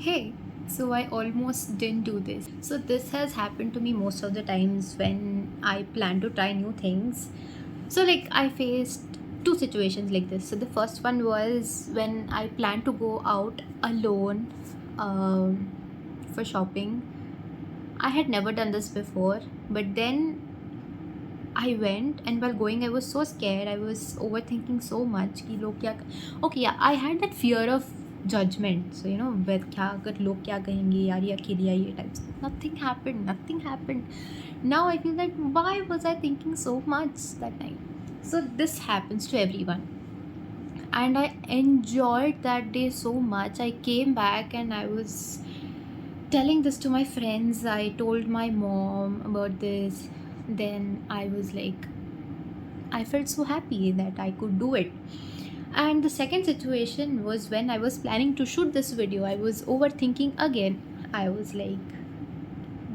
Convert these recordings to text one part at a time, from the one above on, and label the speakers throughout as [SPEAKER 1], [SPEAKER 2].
[SPEAKER 1] Hey, so I almost didn't do this. So this has happened to me most of the times when I plan to try new things. So like I faced two situations like this. So the first one was when I planned to go out alone for shopping. I had never done this before, but then I went, and while going I was so scared. I was overthinking so much कि लोग क्या okay, yeah, I had that fear of judgment. So with क्या अगर लोग क्या कहेंगे यार ये अकेली आई ये types. Nothing happened. Now I feel that why was I thinking so much that time? So this happens to everyone, and I enjoyed that day so much. I came back and I was telling this to my friends. I told my mom about this. Then I was like, I felt so happy that I could do it. And the second situation was when I was planning to shoot this video. I was overthinking again. I was like,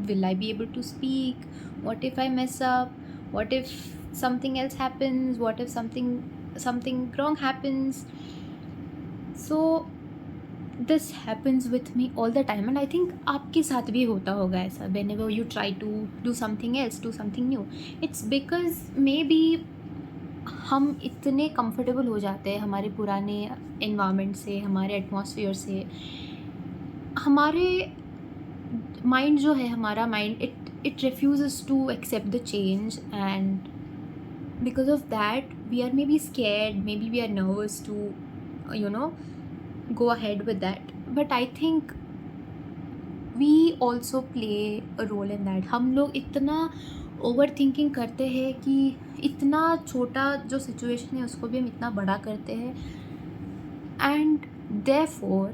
[SPEAKER 1] will I be able to speak? What if I mess up? What if something else happens? What if something wrong happens? So this happens with me all the time, and I think आपके साथ भी होता होगा ऐसा. Whenever you try to do something else, do something new, it's because maybe हम इतने comfortable हो जाते हैं हमारे पुराने एनवायरनमेंट से, हमारे एटमॉस्फेयर से. हमारे माइंड जो है, हमारा mind it refuses to accept the change, and because of that we are maybe scared, maybe we are nervous to go ahead with that. But I think we also play a role in that. हम लोग इतना over thinking करते हैं कि इतना छोटा जो situation है उसको भी हम इतना बड़ा करते हैं, and therefore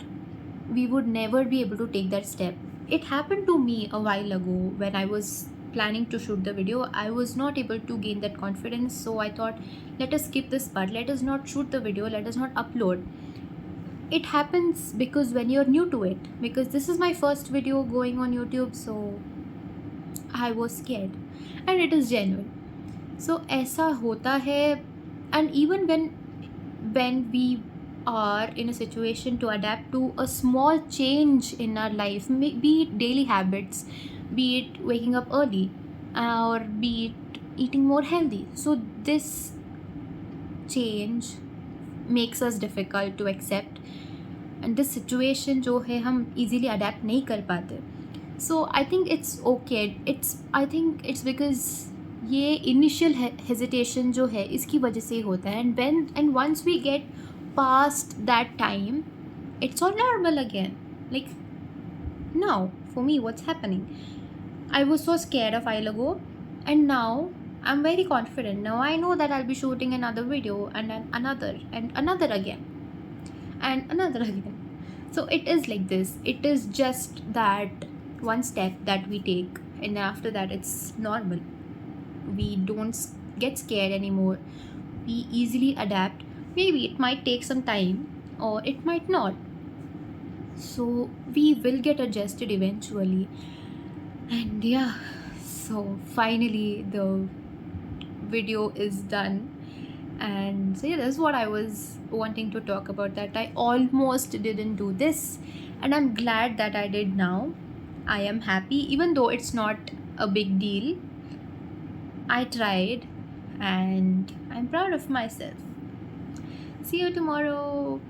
[SPEAKER 1] we would never be able to take that step. It happened to me a while ago when I was planning to shoot the video. I was not able to gain that confidence, so I thought, let us skip this part, let us not shoot the video, let us not upload. It happens because when you're new to it, because this is my first video going on YouTube, so I was scared, and it is genuine. So ऐसा होता है. And even when we are in a situation to adapt to a small change in our life, be it daily habits, be it waking up early, or be it eating more healthy, so this change makes us difficult to accept, and this situation जो है हम easily adapt नहीं कर पाते. So I think it's okay. I think it's because ये initial hesitation जो है इसकी वजह से होता है, and once we get past that time, it's all normal again. Like now, for me, what's happening? I was so scared a while ago, and now I'm very confident. Now I know that I'll be shooting another video, and then another, and another again, and another again. So it is like this. It is just that one step that we take, and after that it's normal. We don't get scared anymore. We easily adapt. Maybe it might take some time, or it might not. So we will get adjusted eventually. And yeah, so finally the video is done. And so yeah, that's what I was wanting to talk about, that I almost didn't do this, and I'm glad that I did now. I am happy, even though it's not a big deal. I tried, and I'm proud of myself. See you tomorrow.